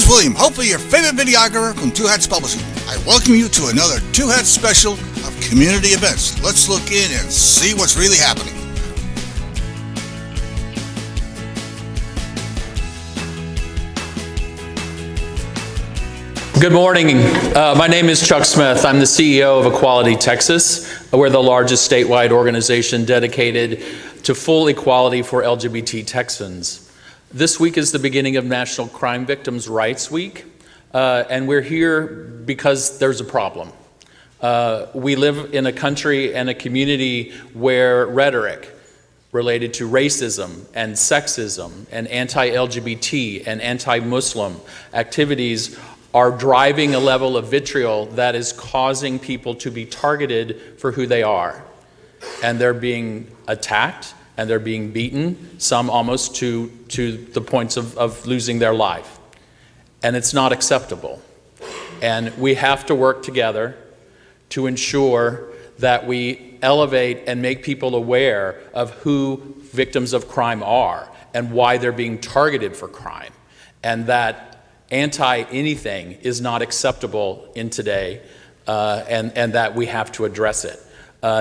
William, hopefully your favorite videographer from Two Hats Publishing. I welcome you to another Two Hats special of community events. Let's look in and see what's really happening. Good morning. My name is Chuck Smith. I'm the CEO of Equality Texas. We're the largest statewide organization dedicated to full equality for LGBT Texans. This week is the beginning of National Crime Victims' Rights Week, and we're here because there's a problem. We live in a country and a community where rhetoric related to racism and sexism and anti-LGBT and anti-Muslim activities are driving a level of vitriol that is causing people to be targeted for who they are. And they're being attacked and they're being beaten, some almost to the points of losing their life. And it's not acceptable. And we have to work together to ensure that we elevate and make people aware of who victims of crime are and why they're being targeted for crime. And that anti-anything is not acceptable in today, and that we have to address it.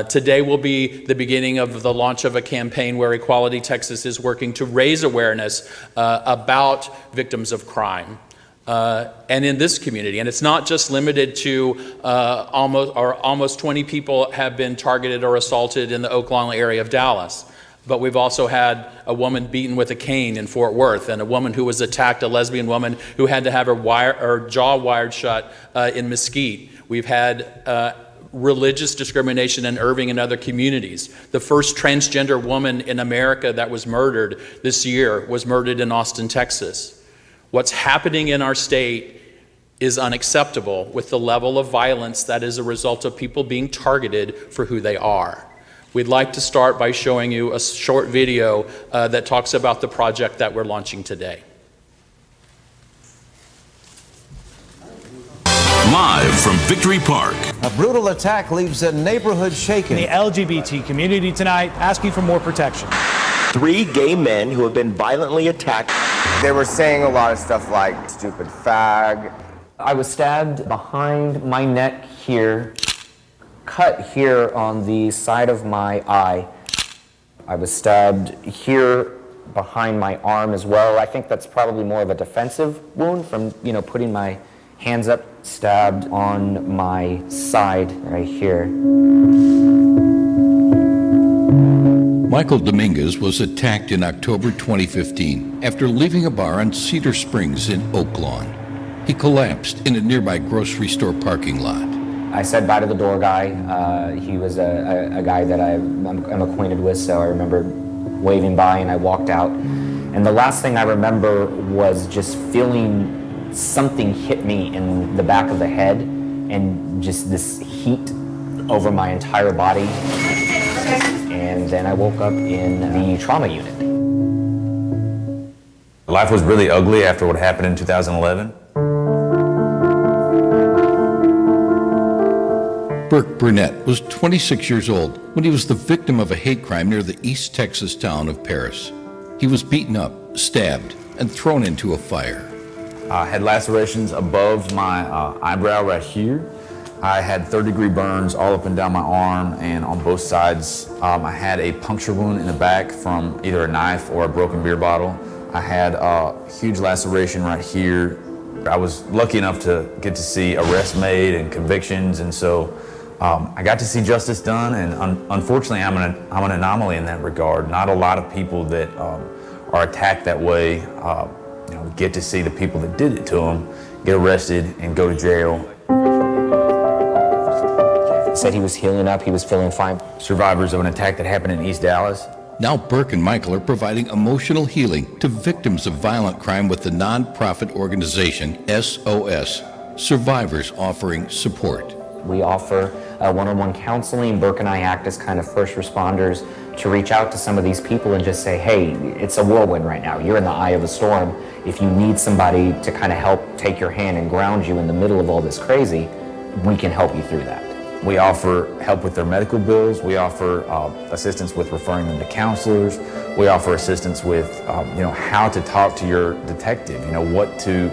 Today will be the beginning of the launch of a campaign where Equality Texas is working to raise awareness about victims of crime and in this community. And it's not just limited to almost 20 people have been targeted or assaulted in the Oaklawn area of Dallas. But we've also had a woman beaten with a cane in Fort Worth, and a woman who was attacked, a lesbian woman who had to have her jaw wired shut in Mesquite. We've had religious discrimination in Irving and other communities. The first transgender woman in America that was murdered this year was murdered in Austin, Texas. What's happening in our state is unacceptable with the level of violence that is a result of people being targeted for who they are. We'd like to start by showing you a short video that talks about the project that we're launching today. Live from Victory Park. A brutal attack leaves a neighborhood shaken. The LGBT community tonight asking for more protection. 3 gay men who have been violently attacked. They were saying a lot of stuff like stupid fag. I was stabbed behind my neck here, cut here on the side of my eye. I was stabbed here behind my arm as well. I think that's probably more of a defensive wound from, putting my hands up. Stabbed on my side right here. Michael Dominguez was attacked in October 2015 after leaving a bar on Cedar Springs in Oaklawn. He collapsed in a nearby grocery store parking lot. I said bye to the door guy. He was a guy that I'm acquainted with, so I remember waving by and I walked out. And the last thing I remember was just feeling something hit me in the back of the head and just this heat over my entire body. And then I woke up in the trauma unit. Life was really ugly after what happened in 2011. Burke Burnett was 26 years old when he was the victim of a hate crime near the East Texas town of Paris. He was beaten up, stabbed, and thrown into a fire. I had lacerations above my eyebrow right here. I had 3rd-degree burns all up and down my arm and on both sides. I had a puncture wound in the back from either a knife or a broken beer bottle. I had a huge laceration right here. I was lucky enough to get to see arrests made and convictions, and so I got to see justice done, and unfortunately I'm an anomaly in that regard. Not a lot of people that are attacked that way get to see the people that did it to them get arrested and go to jail. He said he was healing up, he was feeling fine. Survivors of an attack that happened in East Dallas. Now Burke and Michael are providing emotional healing to victims of violent crime with the nonprofit organization SOS, Survivors Offering Support. We offer one-on-one counseling. Burke and I act as kind of first responders to reach out to some of these people and just say, hey, it's a whirlwind right now. You're in the eye of a storm. If you need somebody to kind of help take your hand and ground you in the middle of all this crazy, we can help you through that. We offer help with their medical bills. We offer assistance with referring them to counselors. We offer assistance with, how to talk to your detective, what to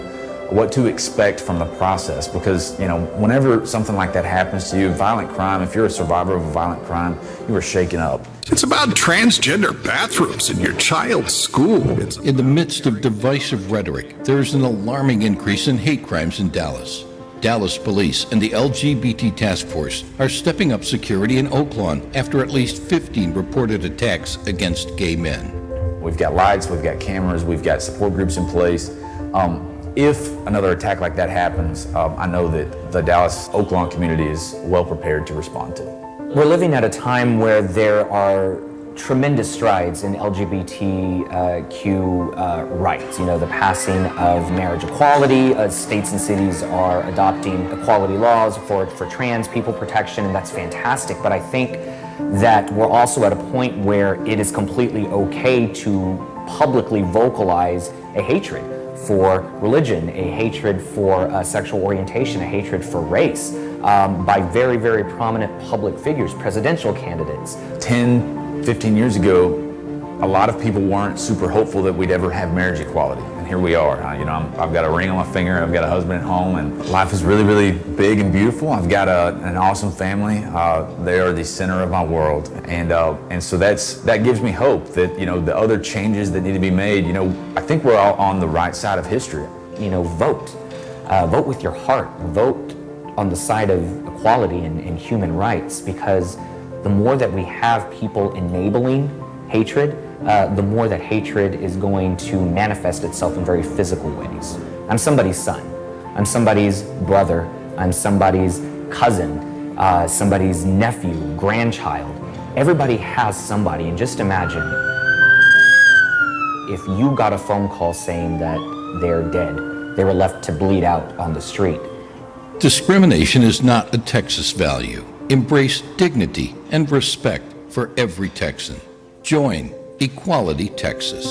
what to expect from the process, because whenever something like that happens to you, violent crime, if you're a survivor of a violent crime, you are shaken up. It's about transgender bathrooms in your child's school. In the midst of divisive rhetoric, there is an alarming increase in hate crimes in Dallas. Dallas police and the LGBT task force are stepping up security in Oaklawn after at least 15 reported attacks against gay men. We've got lights, we've got cameras, we've got support groups in place. If another attack like that happens, I know that the Dallas Oaklawn community is well prepared to respond to it. We're living at a time where there are tremendous strides in LGBTQ rights. The passing of marriage equality, states and cities are adopting equality laws for trans people protection, and that's fantastic. But I think that we're also at a point where it is completely okay to publicly vocalize a hatred for religion, a hatred for sexual orientation, a hatred for race by very, very prominent public figures, presidential candidates. 10, 15 years ago, a lot of people weren't super hopeful that we'd ever have marriage equality. And here we are. I've got a ring on my finger, I've got a husband at home, and life is really, really big and beautiful. I've got an awesome family. They are the center of my world. And so that gives me hope that, the other changes that need to be made, I think we're all on the right side of history. Vote. Vote with your heart. Vote on the side of equality and human rights, because the more that we have people enabling hatred, the more that hatred is going to manifest itself in very physical ways. I'm somebody's son. I'm somebody's brother. I'm somebody's cousin, somebody's nephew, grandchild. Everybody has somebody, and just imagine if you got a phone call saying that they're dead, they were left to bleed out on the street. Discrimination is not a Texas value. Embrace dignity and respect for every Texan. Join Equality Texas.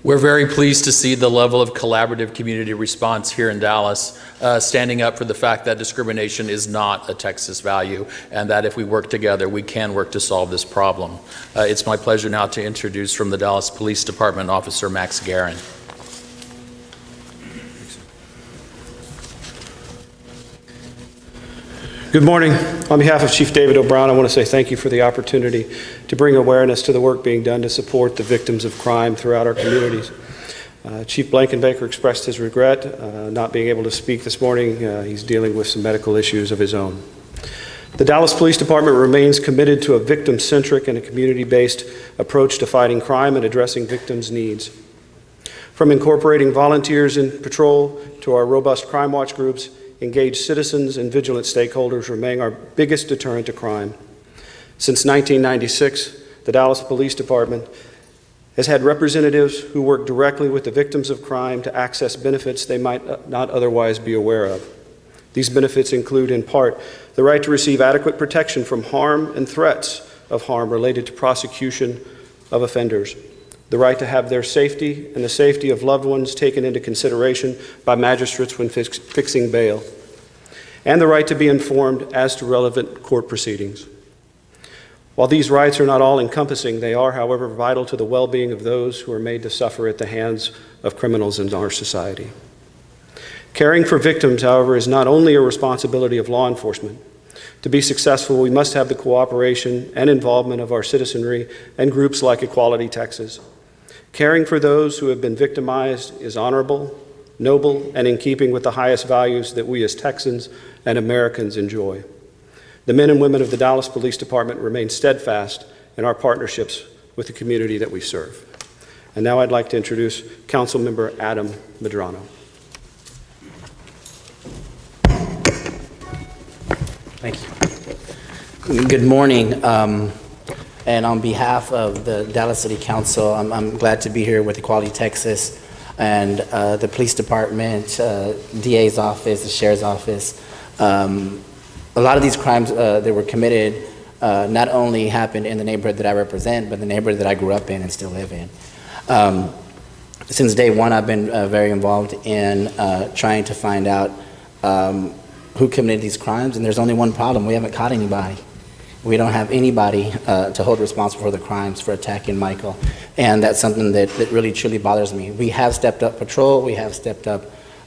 We're very pleased to see the level of collaborative community response here in Dallas, standing up for the fact that discrimination is not a Texas value, and that if we work together, we can work to solve this problem. It's my pleasure now to introduce from the Dallas Police Department Officer Max Guerin. Good morning. On behalf of Chief David O'Brien, I want to say thank you for the opportunity to bring awareness to the work being done to support the victims of crime throughout our communities. Chief Blankenbaker expressed his regret not being able to speak this morning. He's dealing with some medical issues of his own. The Dallas Police Department remains committed to a victim-centric and a community-based approach to fighting crime and addressing victims' needs. From incorporating volunteers in patrol to our robust crime watch groups, engaged citizens and vigilant stakeholders remain our biggest deterrent to crime. Since 1996, the Dallas Police Department has had representatives who work directly with the victims of crime to access benefits they might not otherwise be aware of. These benefits include, in part, the right to receive adequate protection from harm and threats of harm related to prosecution of offenders, the right to have their safety and the safety of loved ones taken into consideration by magistrates when fixing bail, and the right to be informed as to relevant court proceedings. While these rights are not all-encompassing, they are, however, vital to the well-being of those who are made to suffer at the hands of criminals in our society. Caring for victims, however, is not only a responsibility of law enforcement. To be successful, we must have the cooperation and involvement of our citizenry and groups like Equality Texas. Caring for those who have been victimized is honorable, noble, and in keeping with the highest values that we as Texans and Americans enjoy. The men and women of the Dallas Police Department remain steadfast in our partnerships with the community that we serve. And now I'd like to introduce Councilmember Adam Medrano. Thank you. Good morning. And on behalf of the Dallas City Council, I'm glad to be here with Equality Texas and the police department, DA's office, the sheriff's office. A lot of these crimes that were committed not only happened in the neighborhood that I represent, but the neighborhood that I grew up in and still live in. Since day one, I've been very involved in trying to find out who committed these crimes, and there's only one problem: we haven't caught anybody. We don't have anybody to hold responsible for the crimes for attacking Michael. And that's something that really truly bothers me. We have stepped up patrol. We have stepped up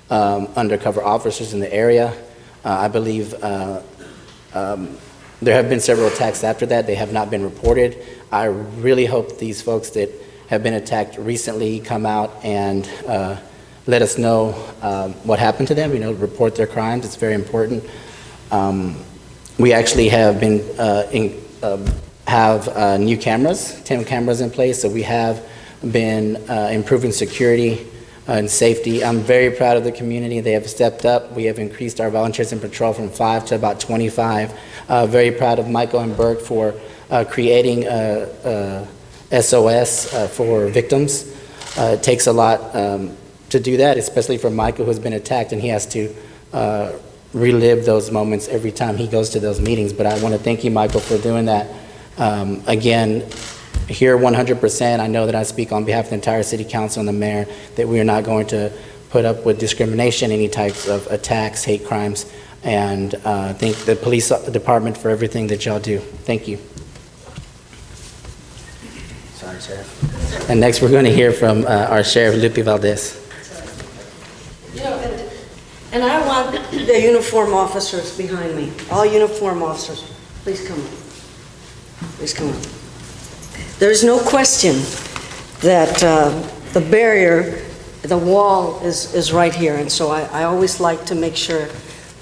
undercover officers in the area. I believe there have been several attacks after that. They have not been reported. I really hope these folks that have been attacked recently come out and let us know what happened to them, report their crimes. It's very important. We actually have been have new cameras, 10 cameras in place, so we have been improving security and safety. I'm very proud of the community. They have stepped up. We have increased our volunteers in patrol from 5 to about 25. Very proud of Michael and Burke for creating SOS for victims. It takes a lot to do that, especially for Michael, who's been attacked, and he has to relive those moments every time he goes to those meetings. But I want to thank you, Michael, for doing that. Again, here 100%, I know that I speak on behalf of the entire City Council and the Mayor, that we are not going to put up with discrimination, any types of attacks, hate crimes, and thank the police department for everything that y'all do. Thank you. Sorry, Sheriff. And next we're going to hear from our Sheriff, Lupe Valdez. And I want the uniform officers behind me, all uniform officers, please come on. Please come on. There's no question that the barrier, the wall is right here, and so I always like to make sure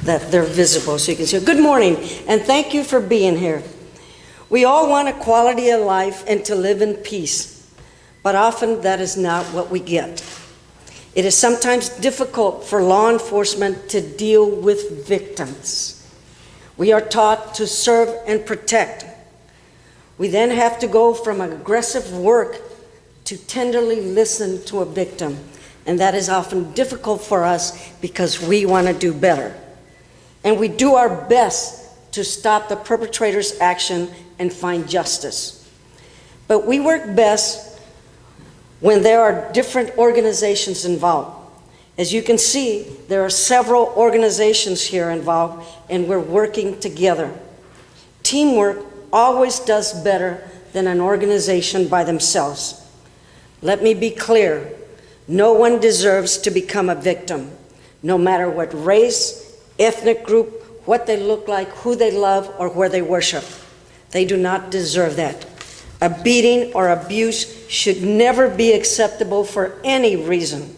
that they're visible so you can see. Good morning, and thank you for being here. We all want a quality of life and to live in peace, but often that is not what we get. It is sometimes difficult for law enforcement to deal with victims. We are taught to serve and protect. We then have to go from aggressive work to tenderly listen to a victim, and that is often difficult for us because we want to do better. And we do our best to stop the perpetrator's action and find justice. But we work best when there are different organizations involved. As you can see, there are several organizations here involved, and we're working together. Teamwork always does better than an organization by themselves. Let me be clear, no one deserves to become a victim, no matter what race, ethnic group, what they look like, who they love, or where they worship. They do not deserve that. A beating or abuse should never be acceptable for any reason.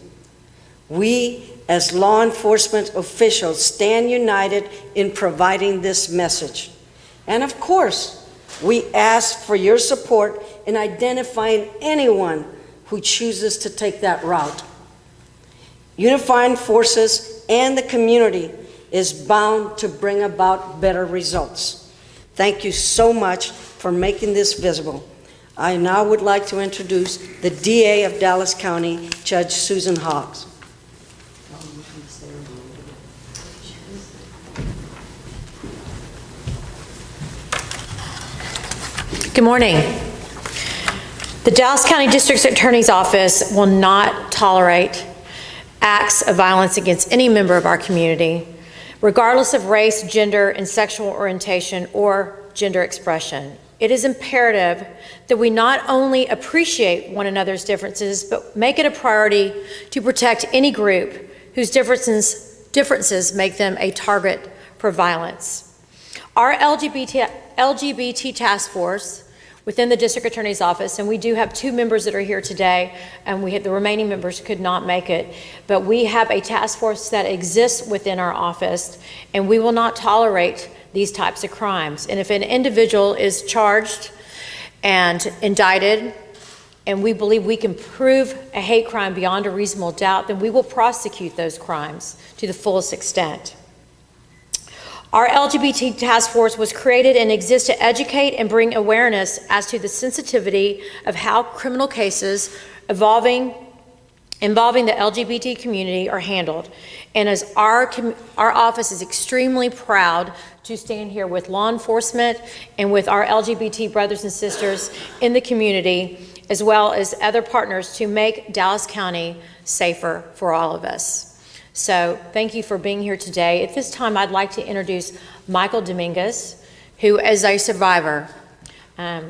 We, as law enforcement officials, stand united in providing this message. And of course, we ask for your support in identifying anyone who chooses to take that route. Unifying forces and the community is bound to bring about better results. Thank you so much for making this visible. I now would like to introduce the DA of Dallas County, Judge Susan Hawks. Good morning. The Dallas County District Attorney's Office will not tolerate acts of violence against any member of our community, regardless of race, gender, and sexual orientation or gender expression. It is imperative that we not only appreciate one another's differences, but make it a priority to protect any group whose differences make them a target for violence. Our LGBT task force within the District Attorney's Office, and we do have 2 members that are here today, and the remaining members could not make it, but we have a task force that exists within our office, and we will not tolerate these types of crimes. And if an individual is charged and indicted, and we believe we can prove a hate crime beyond a reasonable doubt, then we will prosecute those crimes to the fullest extent. Our LGBT task force was created and exists to educate and bring awareness as to the sensitivity of how criminal cases involving the LGBT community are handled. And as our office is extremely proud to stand here with law enforcement and with our LGBT brothers and sisters in the community, as well as other partners, to make Dallas County safer for all of us. So thank you for being here today. At this time, I'd like to introduce Michael Dominguez, who, as a survivor, I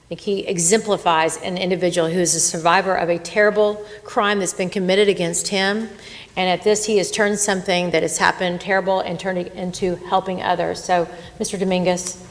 think he exemplifies an individual who is a survivor of a terrible crime that's been committed against him. And at this, he has turned something that has happened terrible and turned it into helping others. So, Mr. Dominguez.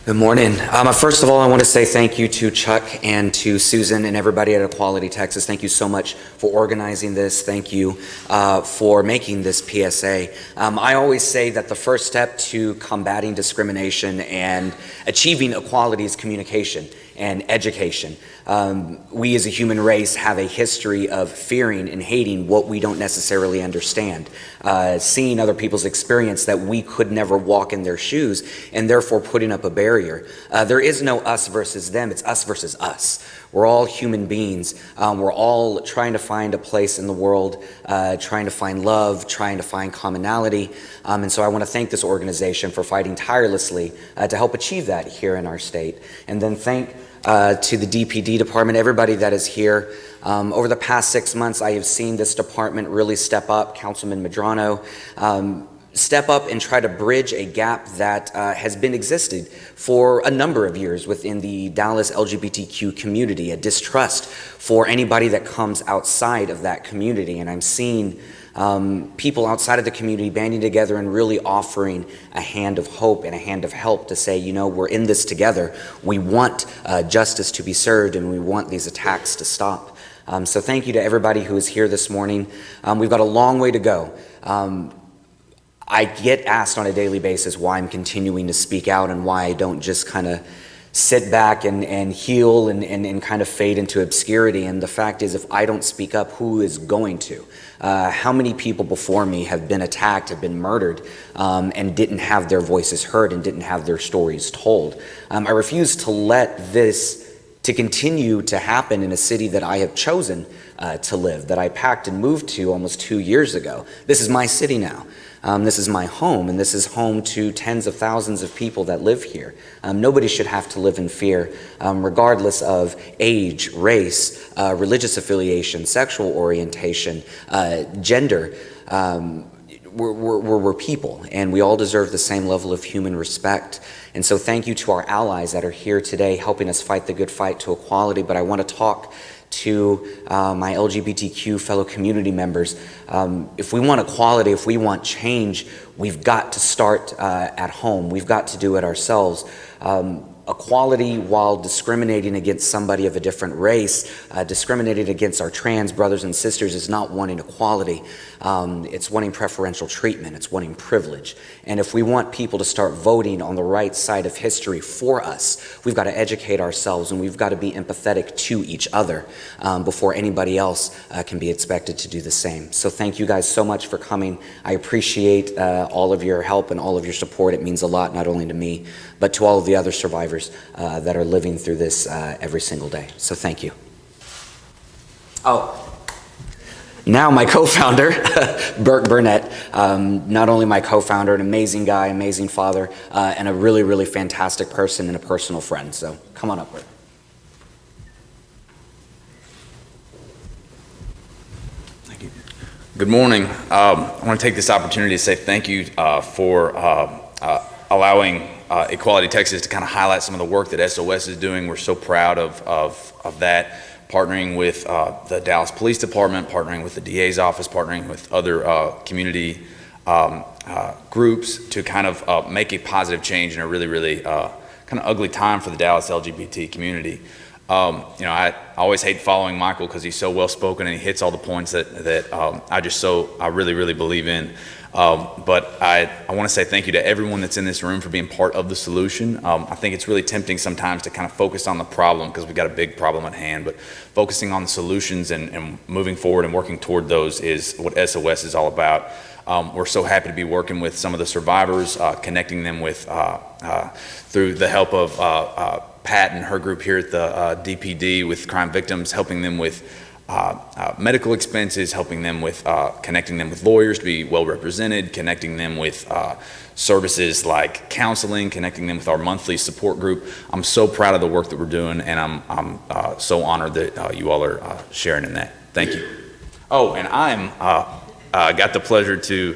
Good morning. First of all, I want to say thank you to Chuck and to Susan and everybody at Equality Texas. Thank you so much for organizing this. Thank you for making this PSA. I always say that the first step to combating discrimination and achieving equality is communication and education. We as a human race have a history of fearing and hating what we don't necessarily understand, seeing other people's experience that we could never walk in their shoes, and therefore putting up a barrier. There is no us versus them, it's us versus us. We're all human beings. We're all trying to find a place in the world, trying to find love, trying to find commonality. And so I want to thank this organization for fighting tirelessly to help achieve that here in our state. And then thank to the DPD department, everybody that is here. Over the past 6 months, I have seen this department really step up. Councilman Medrano, step up and try to bridge a gap that has been existed for a number of years within the Dallas LGBTQ community, a distrust for anybody that comes outside of that community. And I'm seeing people outside of the community banding together and really offering a hand of hope and a hand of help to say, you know, we're in this together. We want justice to be served and we want these attacks to stop. So thank you to everybody who is here this morning. We've got a long way to go. I get asked on a daily basis why I'm continuing to speak out and why I don't just kind of sit back and heal and kind of fade into obscurity. And the fact is, if I don't speak up, who is going to? How many people before me have been attacked, have been murdered, and didn't have their voices heard and didn't have their stories told? I refuse to let this to continue to happen in a city that I have chosen to live, that I packed and moved to almost 2 years ago. This is my city now. This is my home, and this is home to tens of thousands of people that live here. Nobody should have to live in fear, regardless of age, race, religious affiliation, sexual orientation, gender. We're people, and we all deserve the same level of human respect. And so thank you to our allies that are here today helping us fight the good fight to equality. But I want to talk to my LGBTQ fellow community members. If we want equality, if we want change, we've got to start at home. We've got to do it ourselves. Equality while discriminating against somebody of a different race, discriminating against our trans brothers and sisters is not wanting equality. It's wanting preferential treatment. It's wanting privilege. And if we want people to start voting on the right side of history for us, we've got to educate ourselves and we've got to be empathetic to each other before anybody else can be expected to do the same. So thank you guys so much for coming. I appreciate all of your help and all of your support. It means a lot, not only to me, but to all of the other survivors that are living through this every single day. So thank you. Oh, now my co-founder, Burke Burnett, not only my co-founder, an amazing guy, amazing father, and a really, really fantastic person and a personal friend. So come on up, Burke. Thank you. Good morning. I want to take this opportunity to say thank you for allowing Equality Texas to kind of highlight some of the work that SOS is doing. We're so proud of that, partnering with the Dallas Police Department, partnering with the DA's office, partnering with other community groups to kind of make a positive change in a really, really kind of ugly time for the Dallas LGBT community. You know, I always hate following Michael because he's so well spoken and he hits all the points that I really, really believe in. But I want to say thank you to everyone that's in this room for being part of the solution. I think it's really tempting sometimes to kind of focus on the problem because we've got a big problem at hand, but focusing on the solutions and moving forward and working toward those is what SOS is all about. We're so happy to be working with some of the survivors, connecting them with, through the help of Pat and her group here at the DPD with crime victims, helping them with medical expenses, helping them with connecting them with lawyers to be well represented, connecting them with services like counseling, connecting them with our monthly support group. I'm so proud of the work that we're doing, and I'm so honored that you all are sharing in that. Thank you. Oh, and I'm got the pleasure to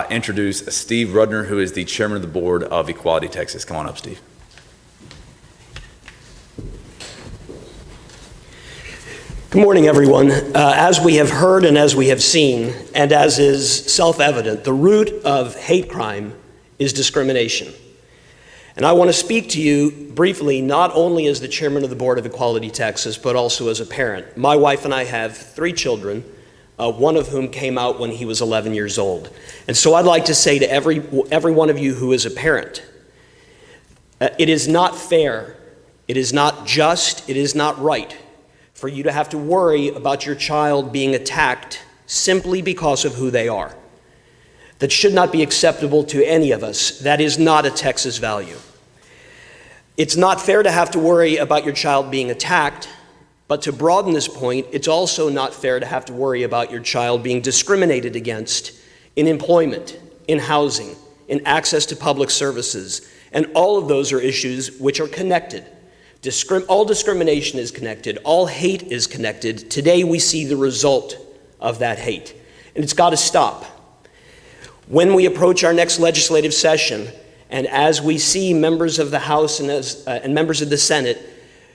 introduce Steve Rudner, who is the chairman of the board of Equality Texas. Come on up, Steve. Good morning, everyone. As we have heard and as we have seen, and as is self-evident, the root of hate crime is discrimination. And I want to speak to you briefly, not only as the chairman of the board of Equality Texas, but also as a parent. My wife and I have 3 children, one of whom came out when he was 11 years old. And so I'd like to say to every one of you who is a parent, it is not fair, it is not just, it is not right for you to have to worry about your child being attacked simply because of who they are. That should not be acceptable to any of us. That is not a Texas value. It's not fair to have to worry about your child being attacked, but to broaden this point, it's also not fair to have to worry about your child being discriminated against in employment, in housing, in access to public services. And all of those are issues which are connected. All discrimination is connected. All hate is connected. Today we see the result of that hate, and it's got to stop. When we approach our next legislative session, and as we see members of the House and members of the Senate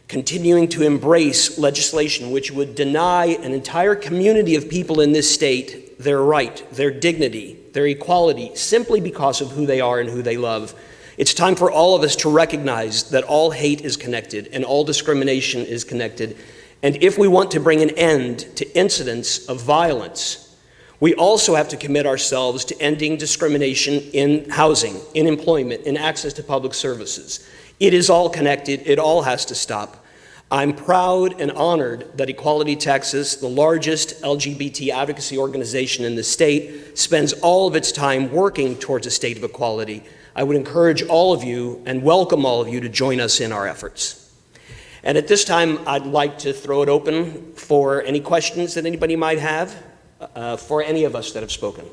continuing to embrace legislation which would deny an entire community of people in this state their right, their dignity, their equality, simply because of who they are and who they love, it's time for all of us to recognize that all hate is connected and all discrimination is connected. And if we want to bring an end to incidents of violence, we also have to commit ourselves to ending discrimination in housing, in employment, in access to public services. It is all connected. It all has to stop. I'm proud and honored that Equality Texas, the largest LGBT advocacy organization in the state, spends all of its time working towards a state of equality. I would encourage all of you and welcome all of you to join us in our efforts. And at this time, I'd like to throw it open for any questions that anybody might have for any of us that have spoken.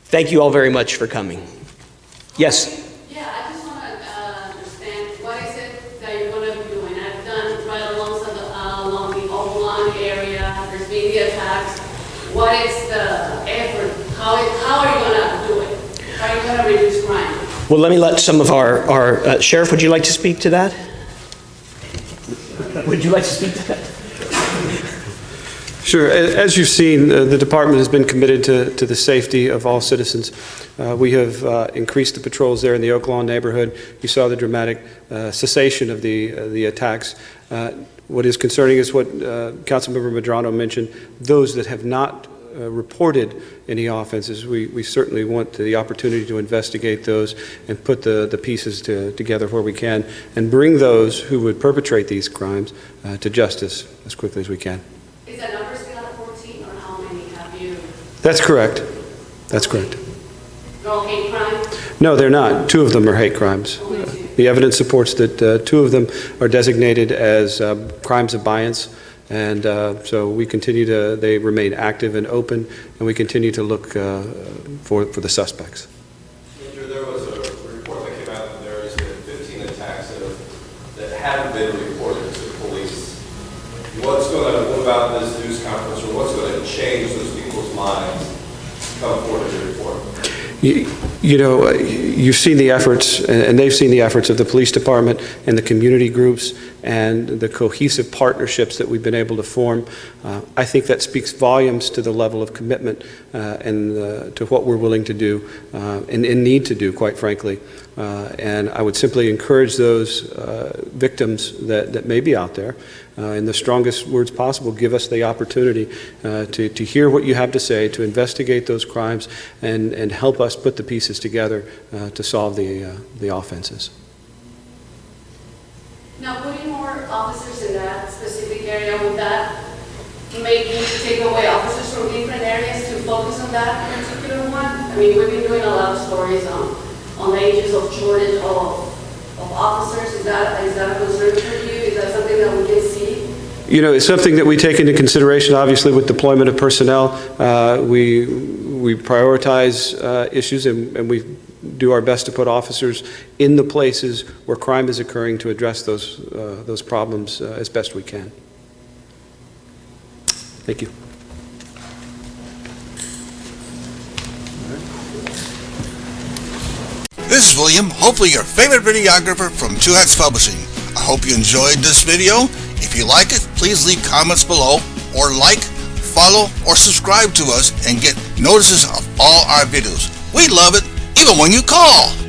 Thank you all very much for coming. Yes? Yeah, I just want to understand what is it that you're going to be doing? I've done right along the Oakland area. There's been the attacks. What is the effort? How are you going to do it? How are you going to reduce crime? Well, let me let some of our Sheriff, would you like to speak to that? Would you like to speak to that? Sure. As you've seen, the department has been committed to the safety of all citizens. We have increased the patrols there in the Oak Lawn neighborhood. You saw the dramatic cessation of the attacks. What is concerning is what Councilmember Medrano mentioned, those that have not reported any offenses. We certainly want the opportunity to investigate those and put the pieces together where we can and bring those who would perpetrate these crimes to justice as quickly as we can. Is that number still at 14, or how many have you? That's correct. That's correct. They're all hate crime? No, they're not. 2 of them are hate crimes. The evidence supports that 2 of them are designated as crimes of violence. And so we continue they remain active and open, and we continue to look for the suspects. Andrew, there was a report that came out that there has been 15 attacks that haven't been reported to the police. What about this news conference, or what's going to change those people's minds to come forward to report? You know, you've seen the efforts, and they've seen the efforts of the police department and the community groups and the cohesive partnerships that we've been able to form. I think that speaks volumes to the level of commitment and to what we're willing to do and need to do, quite frankly. And I would simply encourage those victims that may be out there, in the strongest words possible, give us the opportunity to hear what you have to say, to investigate those crimes, and help us put the pieces together to solve the offenses. Now, putting more officers in that specific area, would that make you take away officers from different areas to focus on that particular one? I mean, we've been doing a lot of stories on the issues of shortage of officers. Is that a concern for you? Is that something that we can see? You know, it's something that we take into consideration, obviously, with deployment of personnel. We prioritize issues, and we do our best to put officers in the places where crime is occurring to address those problems as best we can. Thank you. is William, hopefully your favorite videographer from Two Hats Publishing. I hope you enjoyed this video. If you like it, please leave comments below, or like, follow, or subscribe to us and get notices of all our videos. We love it, even when you call.